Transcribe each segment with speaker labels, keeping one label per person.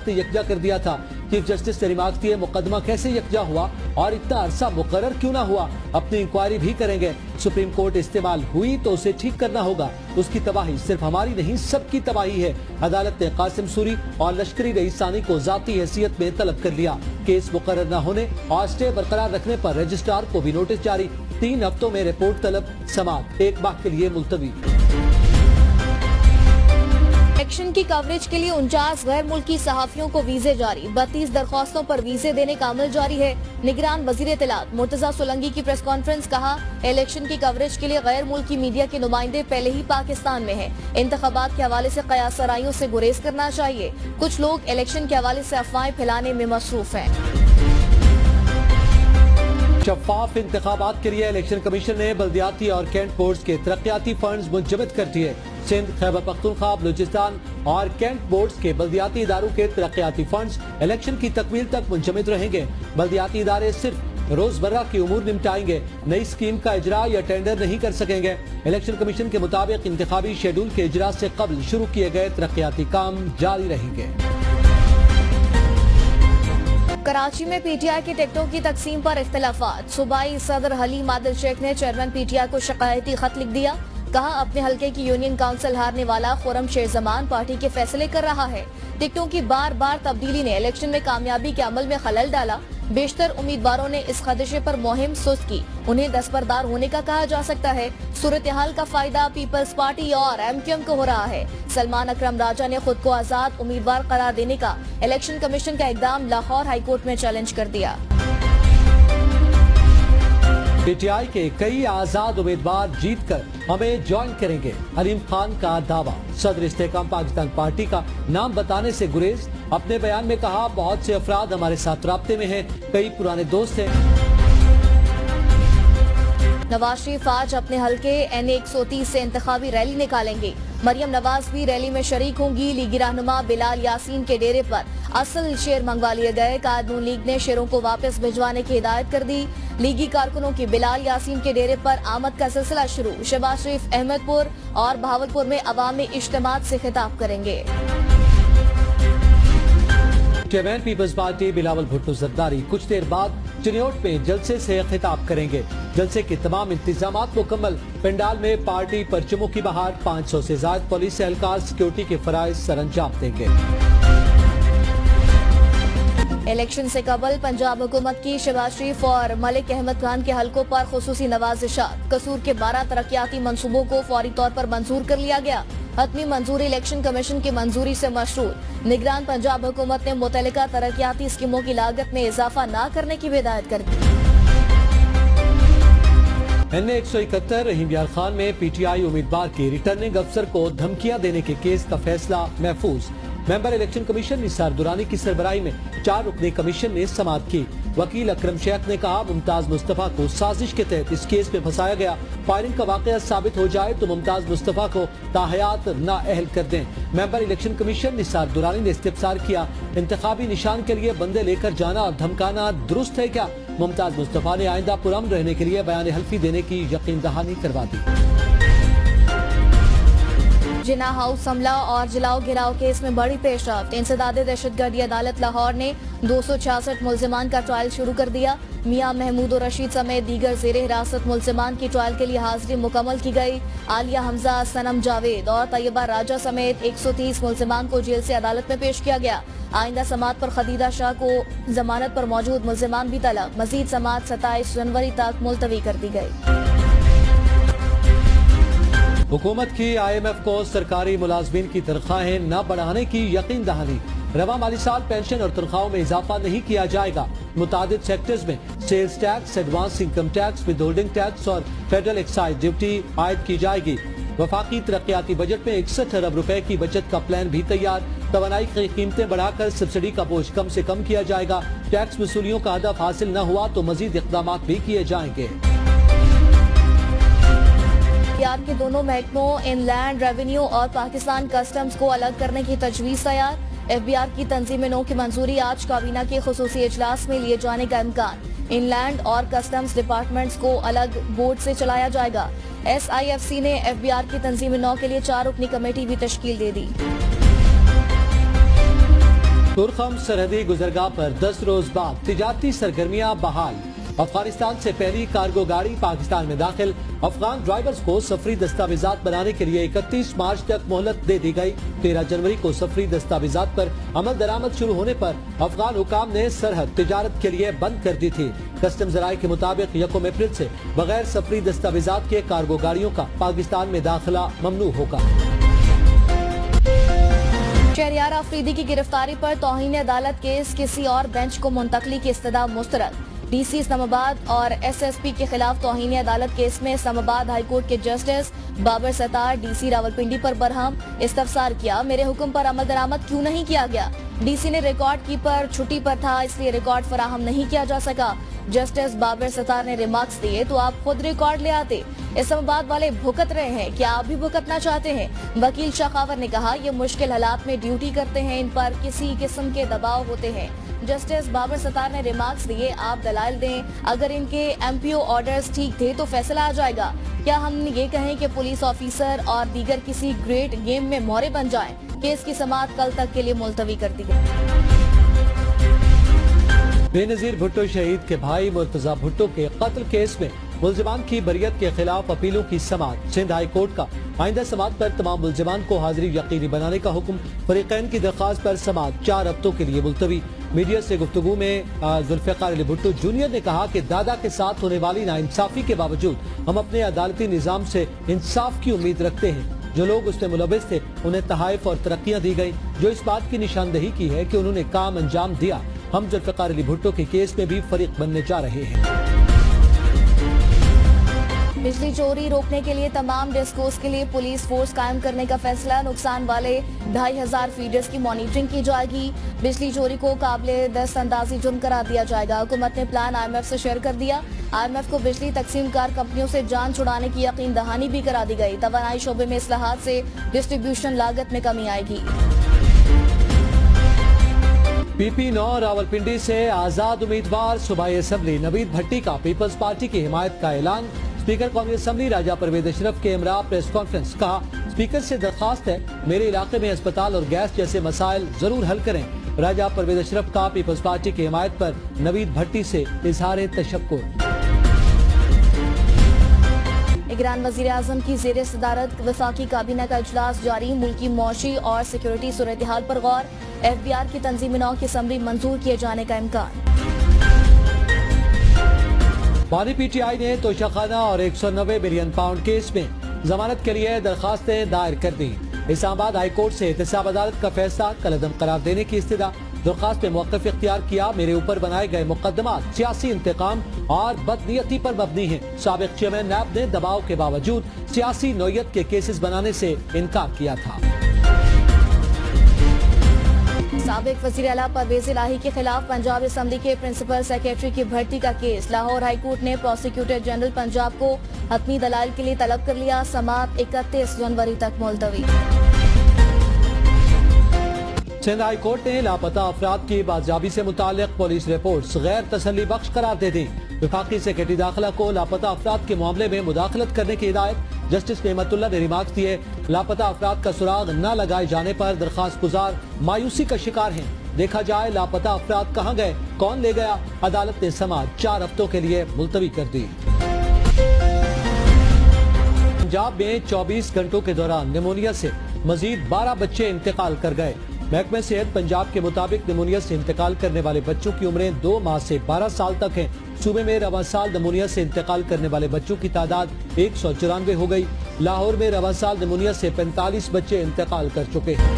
Speaker 1: अदालत ने यकजा कर दिया था। चीफ जस्टिस ने रिमार्क दिए, मुकदमा कैसे यकजा हुआ और इतना अरसा मुकर्रर क्यों ना हुआ, अपनी इंक्वायरी भी करेंगे। सुप्रीम कोर्ट इस्तेमाल हुई तो उसे ठीक करना होगा। उसकी तबाही सिर्फ हमारी नहीं, सबकी तबाही है। अदालत ने कासिम सूरी और लश्करी रईसानी को जाती हैसियत में तलब कर लिया। केस मुकर्रर न होने और स्टे बरकरार रखने पर रजिस्ट्रार को भी नोटिस जारी। 3 हफ्तों में रिपोर्ट तलब, समाअत 1 माह के लिए मुलतवी।
Speaker 2: इलेक्शन की कवरेज के लिए 49 गैर मुल्की सहाफियों को वीजे जारी। 32 दरख्वास्तों पर वीजे देने का अमल जारी है। निगरान वजीर इत्तलात मुर्तजा सोलंकी की प्रेस कॉन्फ्रेंस, कहा इलेक्शन की कवरेज के लिए गैर मुल्की मीडिया के नुमाइंदे पहले ही पाकिस्तान में हैं। इंतखाबात के हवाले से कयासराइयों से गुरेज करना चाहिए। कुछ लोग इलेक्शन के हवाले से अफवाहें फैलाने में मसरूफ हैं।
Speaker 1: शफाफ इंतखाबात के लिए इलेक्शन कमीशन ने बल्दियाती और कैंट बोर्ड के तरक्याती फंड मुंजमद कर दिए। सिंध, खैबर पख्तूनख्वा, बलूचिस्तान और कैंट बोर्ड के बल्दियाती इदारों के तरक्याती फंड इलेक्शन की तकमील तक मुंजमद रहेंगे। बल्दियाती इदारे सिर्फ रोजमर्रा की उमूर निपटाएंगे, नई स्कीम का इजरा या टेंडर नहीं कर सकेंगे। इलेक्शन कमीशन के मुताबिक इंतखाबी शेड्यूल के इजरा से कबल शुरू किए गए तरक्याती काम जारी रहेंगे।
Speaker 2: कराची में पीटीआई की टिकटों की तकसीम पर इख्तिलाफात। सूबाई सदर हलीम आदिल शेख ने चेयरमैन पीटीआई को शिकायती खत लिख दिया। कहा अपने हल्के की यूनियन काउंसिल हारने वाला खुरम शेर जमान पार्टी के फैसले कर रहा है। टिकटों की बार बार तब्दीली ने इलेक्शन में कामयाबी के अमल में खलल डाला। बेशतर उम्मीदवारों ने इस खदशे पर मुहिम सुस्त की। उन्हें दस्तबरदार होने का कहा जा सकता है। सूरत हाल का फायदा पीपल्स पार्टी और MQM को हो रहा है। सलमान अकरम राजा ने खुद को आजाद उम्मीदवार करार देने का इलेक्शन कमीशन का इकदाम लाहौर हाईकोर्ट में चैलेंज कर दिया।
Speaker 1: पीटीआई के कई आजाद उम्मीदवार जीतकर हमें ज्वाइन करेंगे, अलीम खान का दावा। सदर इस्तेकाम पाकिस्तान पार्टी का नाम बताने से गुरेज। अपने बयान में कहा, बहुत से अफराद हमारे साथ राब्ते में हैं, कई पुराने दोस्त हैं।
Speaker 2: नवाज शरीफ आज अपने हल्के NA 130 से इंतखाबी रैली निकालेंगे। मरियम नवाज भी रैली में शरीक होंगी। लीगी रहनुमा बिलाल यासीन के डेरे पर असल शेर मंगवा लिए गए। कानून लीग ने शेरों को वापस भिजवाने की हिदायत कर दी। लीगी कारकुनों की बिलाल यासीन के डेरे पर आमद का सिलसिला शुरू। शहबाज शरीफ अहमदपुर और बहावलपुर में अवामी इज्तिमात से खिताब करेंगे।
Speaker 1: Chairman peoples party Bilawal Bhutto Zardari कुछ देर बाद चिन्योट में जलसे से खिताब करेंगे। जलसे के तमाम इंतजामात मुकम्मल। पंडाल में पार्टी परचमों की बहार, 500 से ज्यादा पुलिस एहलकार सिक्योरिटी के फराइज सरअंजाम देंगे।
Speaker 2: इलेक्शन से कबल पंजाब हुकूमत की शहबाज शरीफ और मलिक अहमद खान के हलकों पर खुसूसी नवाजिशात। कसूर के 12 तरक्याती मंसूबों को फौरी तौर पर मंजूर कर लिया गया। हतमी मंजूरी इलेक्शन कमीशन की मंजूरी से मशरूत। निगरान पंजाब हुकूमत ने मुतल्लिका तरक्याती स्कीमों की लागत में इजाफा न करने की हिदायत कर दी।
Speaker 1: NA 171 रहीम यार खान में पीटीआई उम्मीदवार के रिटर्निंग अफसर को धमकियां देने के केस का फैसला महफूज। Member election commission Nisar Durrani की सरबराही में 4 रुकनी कमीशन ने समाअत की। वकील अकरम शेख ने कहा, मुमताज मुस्तफा को साजिश के तहत इस केस में फंसाया गया। फायरिंग का वाकया साबित हो जाए तो मुमताज मुस्तफा को ताहयात नाअहल कर दें। Member election commission Nisar Durrani ने इस्तिफसार किया, इंतखाबी निशान के लिए बंदे लेकर जाना और धमकाना दुरुस्त है क्या? मुमताज मुस्तफा ने आइंदा पुरअमन रहने के लिए बयान हल्फी देने की यकीन दहानी करवा दी।
Speaker 2: जिना हाउस हमला और जलाओ गिराव केस में बड़ी पेशरफ्त। इंसदादे दहशतगर्दी अदालत लाहौर ने 266 मुल्जिमान का ट्रायल शुरू कर दिया। मियां महमूद और रशीद समेत दीगर जेर हिरासत मुल्जिमान की ट्रायल के लिए हाजिरी मुकम्मल की गई। आलिया हमजा, सनम जावेद और तैयबा राजा समेत 130 मुल्जिमान को जेल से अदालत में पेश किया गया। आइंदा समाअत पर खदीजा शाह को जमानत पर मौजूद मुल्जिमान भी तलब। मजीद समाअत 27 जनवरी तक मुलतवी कर दी गई।
Speaker 1: हुकूमत की IMF को सरकारी मुलाजमीन की तनख्वाहें न बढ़ाने की यकीन दहानी। रवा माली साल पेंशन और तनख्वाहों में इजाफा नहीं किया जाएगा। मुतादिद सेक्टर्स में sales tax, advance income tax, withholding tax और फेडरल एक्साइज ड्यूटी आयद की जाएगी। वफाकी तरक्याती बजट में 61 अरब रुपए की बचत का प्लान भी तैयार। तवानाई की कीमतें बढ़ाकर सब्सिडी का बोझ कम से कम किया जाएगा। टैक्स वसूलियों का हदफ हासिल न हुआ तो मजीद इक़दाम भी किए जाएंगे।
Speaker 2: FBI के दोनों महकमों इनलैंड रेवेन्यू और पाकिस्तान कस्टम्स को अलग करने की तजवीज़ तैयार। FBI की तंजीम नौ की मंजूरी। आज काबीना के खुसूसी इजलास में लिए जाने का इम्कान। इनलैंड और कस्टम्स डिपार्टमेंट्स को अलग बोर्ड से चलाया जाएगा। SIFC ने FBI की तंजीम नौ के लिए 4 रुकनी कमेटी भी तश्कील दे दी।
Speaker 1: तुर्खम सरहदी गुजरगाह पर 10 रोज बाद तिजारती सरगर्मियां बहाल। अफगानिस्तान से पहली कार्गो गाड़ी पाकिस्तान में दाखिल। अफगान ड्राइवर्स को सफरी दस्तावेजात बनाने के लिए 31 मार्च तक मोहलत दे दी गई। 13 जनवरी को सफरी दस्तावेजात पर अमल दरामद शुरू होने पर अफगान हुकाम ने सरहद तिजारत के लिए बंद कर दी थी। कस्टम जराये के मुताबिक 1 अप्रैल से बगैर सफरी दस्तावेजात के कार्गो गाड़ियों का पाकिस्तान में दाखिला ममनू होगा।
Speaker 2: शहरियार अफरीदी की गिरफ्तारी पर तौहीन अदालत केस किसी और बेंच को मुंतकली की इस्तदा मुस्तरद। डीसी इस्लामाबाद और एसएसपी के खिलाफ तौहीन अदालत केस में इस्लामाबाद हाई कोर्ट के जस्टिस बाबर सत्तार डीसी रावलपिंडी पर बरहम इस्तफसार किया। मेरे हुक्म पर अमल दरामद क्यों नहीं किया गया? डीसी ने रिकॉर्ड कीपर छुट्टी पर था, इसलिए रिकॉर्ड फराहम नहीं किया जा सका। जस्टिस बाबर सत्तार ने रिमार्क्स दिए तो आप खुद रिकॉर्ड ले आते। इस्लामाबाद वाले भुगत रहे हैं, क्या आप भी भुगतना चाहते हैं? वकील शाखावर ने कहा, ये मुश्किल हालात में ड्यूटी करते हैं, इन पर किसी किस्म के दबाव होते हैं। जस्टिस बाबर सत्तार ने रिमार्क्स दिए, आप दलाल दें, अगर इनके एमपीओ ऑर्डर्स ठीक थे तो फैसला आ जाएगा। क्या हम ये कहें कि पुलिस ऑफिसर और दीगर किसी ग्रेट गेम में मोहरे बन जाएं? केस की समाअत कल तक के लिए मुलतवी कर दी गई।
Speaker 1: बेनजीर भुट्टो शहीद के भाई मुर्तजा भुट्टो के कत्ल केस में मुलजिमान की बरियत के खिलाफ अपीलों की समाअत। सिंध हाई कोर्ट का आइंदा समाअत पर तमाम मुलजिमान को हाजिरी यकीनी बनाने का हुक्म। फरीकैन की दरख्वास्त पर समाअत 4 हफ्तों के लिए मुलतवी। मीडिया से गुफ्तगू में जुल्फिकार अली भुट्टो जूनियर ने कहा कि दादा के साथ होने वाली नाइंसाफी के बावजूद हम अपने अदालती निजाम से इंसाफ की उम्मीद रखते हैं। जो लोग उसमें मुलविस थे उन्हें तहाइफ और तरक्कियां दी गई, जो इस बात की निशानदही की है कि उन्होंने काम अंजाम दिया। हम जुल्फिकार अली भुट्टो के केस में भी फरीक बनने जा रहे हैं।
Speaker 2: बिजली चोरी रोकने के लिए तमाम डिस्कोस के लिए पुलिस फोर्स कायम करने का फैसला। नुकसान वाले 2500 फीडर्स की मॉनिटरिंग की जाएगी। बिजली चोरी को काबिले दस्तअंदाजी जुर्म करार दिया जाएगा। हुकूमत ने प्लान IMF से शेयर कर दिया। IMF को बिजली तकसीमकार कंपनियों से जान छुड़ाने की यकीन दहानी भी करा दी गई। तवानाई शोबे में इस्लाहात से डिस्ट्रीब्यूशन लागत में कमी आएगी।
Speaker 1: PP9 रावलपिंडी से आजाद उम्मीदवार सूबाई असम्बली नवीद भट्टी का पीपल्स पार्टी की हिमायत का ऐलान। स्पीकर कांग्रेस असम्बली राजा परवेज अशरफ के हमरा प्रेस कॉन्फ्रेंस। कहा, स्पीकर से दरख्वास्त है, मेरे इलाके में अस्पताल और गैस जैसे मसाइल जरूर हल करें। राजा परवेज अशरफ का पीपल्स पार्टी की हिमायत पर नवीद भट्टी से इजहार तशक्कुर।
Speaker 2: निगरान वजीर आजम की जेर सदारत वफाकी काबीना का इजलास जारी। मुल्की मौशी और सिक्योरिटी सूरत हाल पर गौर। FBR की तंजीम 9 की असम्बली मंजूर किए जाने का इम्कान।
Speaker 1: बानी PTI ने तोशाखाना और 190 मिलियन पाउंड केस में जमानत के लिए दरखास्तें दायर कर दी। इस्लामाबाद हाई कोर्ट से एहतसाब अदालत का फैसला कलअदम करार देने की इस्तदा। दरखास्त में मौक़िफ़ इख्तियार किया, मेरे ऊपर बनाए गए मुकदमात सियासी इंतकाम और बदनीयती पर मबनी हैं। साबिक चेयरमैन नैब ने दबाव के बावजूद सियासी नौयत के केसेस बनाने से इनकार किया था।
Speaker 2: साबिक वज़ीर आला परवेज इलाही के खिलाफ पंजाब असम्बली के प्रिंसिपल सेक्रेटरी की भर्ती का केस। लाहौर हाई कोर्ट ने प्रोसिक्यूटर जनरल पंजाब को हतमी दलाल के लिए तलब कर लिया। समाअत 31 जनवरी तक मुलतवी।
Speaker 1: सिंध हाई कोर्ट ने लापता अफराद की बाजियाबी से मुताल्लिक पुलिस रिपोर्ट्स गैर तसल्ली बख्श करार दे दी। विफाकी सेक्रेटरी दाखिला को लापता अफराद के मामले में मुदाखलत करने की हिदायत। जस्टिस नेमतुल्लाह ने रिमार्क्स दिए, लापता अफराद का सुराग न लगाए जाने पर दरखास्त गुजार मायूसी का शिकार हैं। देखा जाए लापता अफराद कहाँ गए, कौन ले गया। अदालत ने समाअत 4 हफ्तों के लिए मुलतवी कर दी। पंजाब में 24 घंटों के दौरान निमोनिया से मजीद 12 बच्चे इंतकाल कर गए। महकमे सेहत पंजाब के मुताबिक निमोनिया से इंतकाल करने वाले बच्चों की उम्रें 2 माह से 12 साल तक हैं। सूबे में रवां साल निमोनिया से इंतकाल करने वाले बच्चों की तादाद 194 हो गई। लाहौर में रवां साल निमोनिया से 45 बच्चे इंतकाल कर चुके हैं।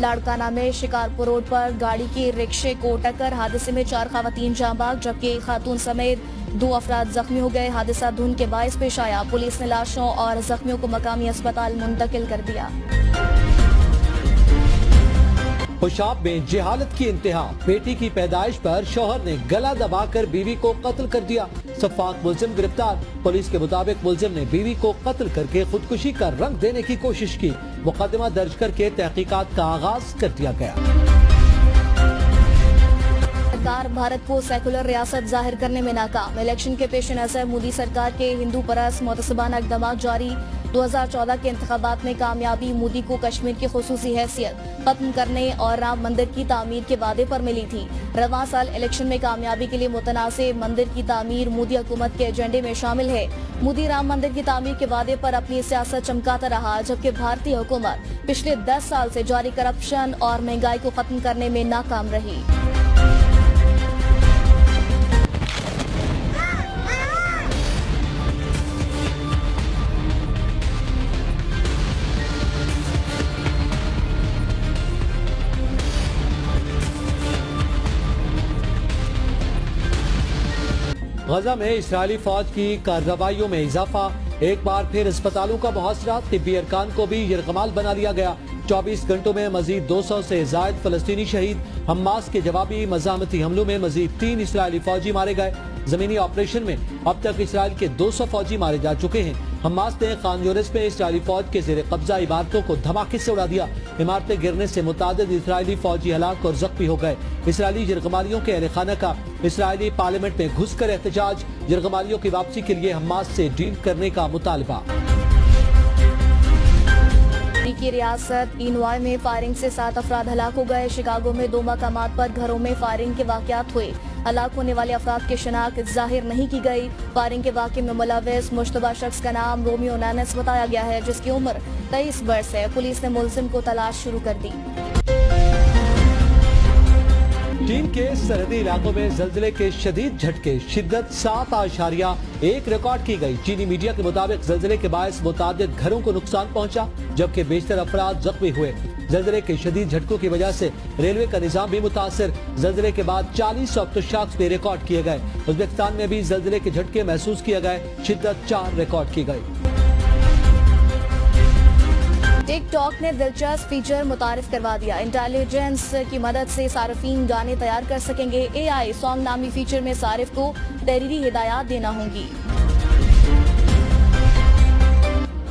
Speaker 2: लाड़काना में शिकारपुर रोड पर गाड़ी की रिक्शे को टक्कर। हादसे में 4 खवातीन जाँ बाग जबकि एक खातून समेत 2 अफराद जख्मी हो गए। हादसा धुंध के बायस पेश आया। पुलिस ने लाशों और जख्मियों को मकामी अस्पताल मुंतकिल कर दिया।
Speaker 1: खुशाब में जहालत की इंतहा। बेटी की पैदाइश पर शौहर ने गला दबाकर बीवी को कत्ल कर दिया। सफाक मुलजिम गिरफ्तार। पुलिस के मुताबिक मुलजिम ने बीवी को कत्ल करके खुदकुशी का रंग देने की कोशिश की। मुकदमा दर्ज करके तहकीकात का आगाज कर दिया गया।
Speaker 2: सरकार भारत को सेकुलर रियासत जाहिर करने में नाकाम। इलेक्शन के पेश नजर मोदी सरकार के हिंदू परस्त मुतसबाना इक़दामात जारी। 2014 के इंतखाबात में कामयाबी मोदी को कश्मीर की खुसूसी हैसियत खत्म करने और राम मंदिर की तामीर के वादे पर मिली थी। रवां साल इलेक्शन में कामयाबी के लिए मुतनासिब मंदिर की तामीर मोदी हुकूमत के एजेंडे में शामिल है। मोदी राम मंदिर की तामीर के वादे पर अपनी सियासत चमकाता रहा, जबकि भारतीय हुकूमत पिछले 10 साल से जारी करप्शन और महंगाई को खत्म करने में नाकाम रही।
Speaker 1: गजा में इस्राएली फौज की कार्रवाइयों में इजाफा, एक बार फिर अस्पतालों का मुहासरा, तिब्बी अरकान को भी यरगमाल बना लिया गया। 24 घंटों में मजीद 200 से जायद फलस्तीनी शहीद। हमास के जवाबी मज़ामती हमलों में मजीद 3 इस्राएली फौजी मारे गए। जमीनी ऑपरेशन में अब तक इसराइल के 200 फौजी मारे जा चुके हैं। हमास ने खान यूनिस में इसराइली फौज के जेर कब्जा इमारतों को धमाके से उड़ा दिया। इमारतें गिरने से मुतादिद इसराइली फौजी हलाक और जख्मी हो गए। इसराइली यरगमालियों के अहल खाना का इसराइली पार्लियामेंट में घुसकर एहतजाज, यरगमालियों की वापसी के लिए हमास से डील करने का मुतालबा।
Speaker 2: की रियासत इनवाई में फायरिंग से 7 अफराद हलाक हो गए। शिकागो में 2 मकामात पर घरों में फायरिंग के वाकयात हुए। हलाक होने वाले अफराद की शिनाख्त जाहिर नहीं की गई। फायरिंग के वाक़े में मुलव्विस मुश्तबा शख्स का नाम रोमियो नानस बताया गया है, जिसकी उम्र 23 वर्ष है। पुलिस ने मुलजिम को तलाश शुरू कर दी।
Speaker 1: चीन के सरहदी इलाकों में जल्जले के शदीद झटके, शिद्दत 7.1 रिकॉर्ड की गई। चीनी मीडिया के मुताबिक जल्जले के बायस मुतादिद घरों को नुकसान पहुंचा, जबकि बेशतर अफराद जख्मी हुए। जल्जले के शदीद झटकों की वजह से रेलवे का निजाम भी मुतासर। जल्जले के बाद 40 ऑक्टोशॉक्स भी रिकॉर्ड किए गए। उज्बेकिस्तान में भी जल्जले के झटके महसूस किए गए, शिद्दत 4 रिकॉर्ड की गई।
Speaker 2: टिकटॉक ने दिलचस्प फीचर मुतारिफ करवा दिया। इंटेलिजेंस की मदद से सार्फिन गाने तैयार कर सकेंगे। AI सॉन्ग नामी फीचर में सारिफ को तहरीरी हिदायत देना होंगी।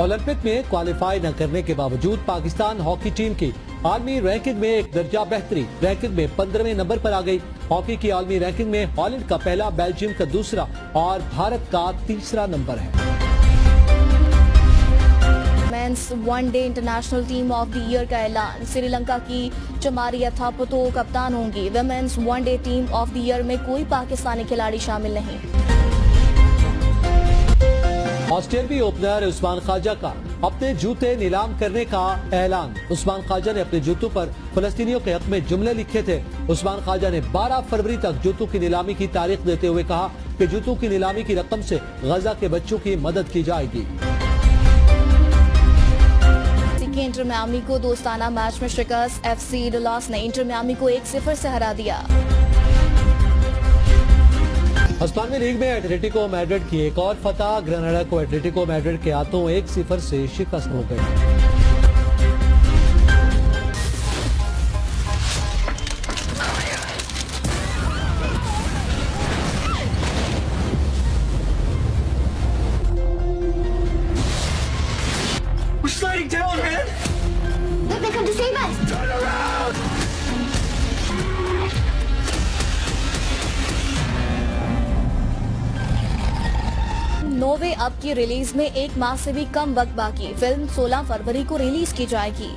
Speaker 1: ओलंपिक में क्वालिफाई न करने के बावजूद पाकिस्तान हॉकी टीम की आलमी रैंकिंग में एक दर्जा बेहतरी, रैंकिंग में 15वें नंबर पर आ गई। हॉकी की आलमी रैंकिंग में हॉलैंड का पहला, बेल्जियम का दूसरा और भारत का तीसरा नंबर है।
Speaker 2: Men's one day international team of the year का ऐलान, श्रीलंका की चमारिया थापतो कप्तान होंगी। Women's one day team of the year में कोई पाकिस्तानी खिलाड़ी शामिल नहीं।
Speaker 1: ऑस्ट्रेलियाई ओपनर उस्मान ख्वाजा का अपने जूते नीलाम करने का ऐलान। उस्मान ख्वाजा ने अपने जूतों पर फलस्तीनियों के हक में जुमले लिखे थे। उस्मान ख्वाजा ने 12 फरवरी तक जूतों की नीलामी की तारीख देते हुए कहा कि जूतों की नीलामी की रकम से गजा के बच्चों की मदद की जाएगी।
Speaker 2: इंटर मियामी को दोस्ताना मैच में शिकस्त, FC डलास ने इंटर मियामी को 1-0 से हरा दिया।
Speaker 1: स्पेन लीग में एटलेटिको मैड्रिड की एक और फतह, ग्रेनाडा को एटलेटिको मैड्रिड के हाथों 1-0 से शिकस्त हो गई।
Speaker 3: We're sliding down, man!
Speaker 4: Look, they come to save us!
Speaker 3: Turn around!
Speaker 2: No way अब की रिलीज में 1 माह से भी कम वक्त बाकी। फिल्म 16 फरवरी को रिलीज की जाएगी।